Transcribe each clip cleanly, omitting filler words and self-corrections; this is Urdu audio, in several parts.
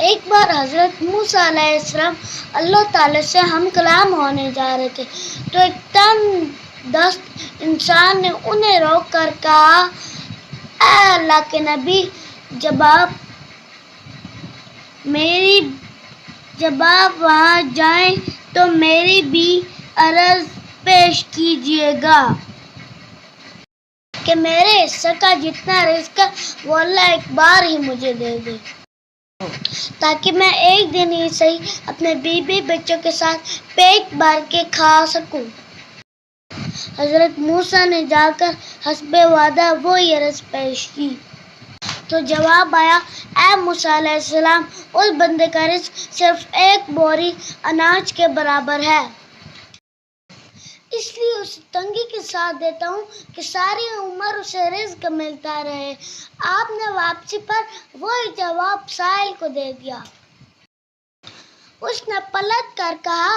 ایک بار حضرت موسیٰ علیہ السلام اللہ تعالیٰ سے ہم کلام ہونے جا رہے تھے تو ایک تنگ دست انسان نے انہیں روک کر کہا، اے اللہ کے نبی، جب آپ وہاں جائیں تو میری بھی عرض پیش کیجیے گا کہ میرے حصہ کا جتنا رزق ہے وہ اللہ ایک بار ہی مجھے دے دے، تاکہ میں ایک دن ہی صحیح اپنے بیوی بچوں کے ساتھ پیٹ بھر کے کھا سکوں۔ حضرت موسیٰ نے جا کر حسب وعدہ وہی عرض پیش کی تو جواب آیا، اے موسیٰ علیہ السلام، اس بندے کا رزق صرف ایک بوری اناج کے برابر ہے، اس لیے اسے تنگی کے ساتھ دیتا ہوں کہ ساری عمر اسے رزق ملتا رہے۔ آپ نے واپسی پر وہی جواب سائل کو دے دیا۔ اس نے پلٹ کر کہا،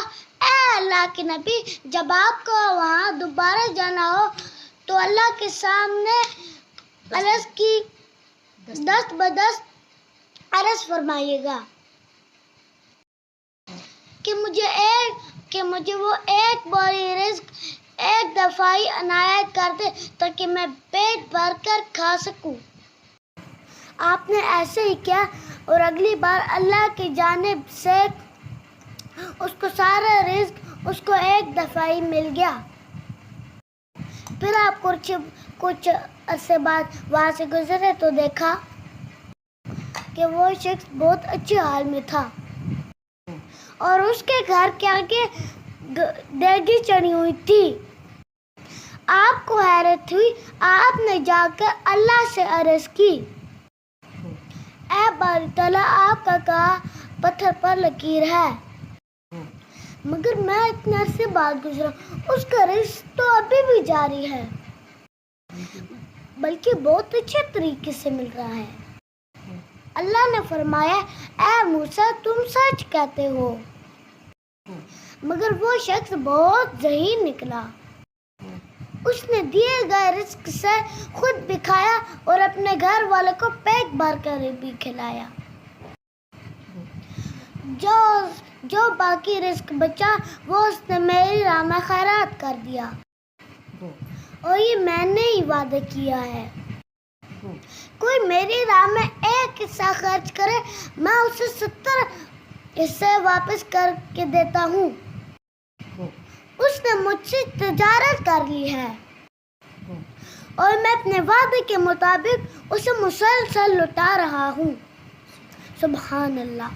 اے اللہ کے نبی، جب آپ کو وہاں دوبارہ جانا ہو تو اللہ کے سامنے عرض کی دست بدست عرض فرمائیے گا کہ مجھے وہ ایک بوری رزق ایک دفعہ ہی عنایت کر دے تاکہ میں پیٹ بھر کر کھا سکوں۔ آپ نے ایسے ہی کیا اور اگلی بار اللہ کی جانب سے اس کو سارا رزق اس کو ایک دفعہ ہی مل گیا۔ پھر آپ کچھ عرصے بعد وہاں سے گزرے تو دیکھا کہ وہ شخص بہت اچھے حال میں تھا اور اس کے گھر کے آگے دیگی چڑھی ہوئی تھی۔ آپ کو حیرت ہوئی، آپ نے جا کر اللہ سے عرض کی، اے باری تعالیٰ، آپ کا کہا پتھر پر لکیر ہے، مگر میں اتنے عرصے بعد گزرا، اس کا رزق تو ابھی بھی جاری ہے، بلکہ بہت اچھے طریقے سے مل رہا ہے۔ اللہ نے فرمایا، اے موسیٰ، تم سچ کہتے ہو، مگر وہ شخص بہت ذہین نکلا، اس نے دیے گئے رزق سے خود بھی کھایا اور اپنے گھر والوں کو پیٹ بھر کر بھی کھلایا۔ جو باقی رزق بچا وہ اس نے میری راہ میں خیرات کر دیا، اور یہ میں نے ہی وعدہ کیا ہے، کوئی میری راہ میں ایک حصہ خرچ کرے میں اسے 70 حصے واپس کر کے دیتا ہوں۔ اس نے مجھ سے تجارت کر لی ہے اور میں اپنے وعدے کے مطابق اسے مسلسل لوٹا رہا ہوں۔ سبحان اللہ۔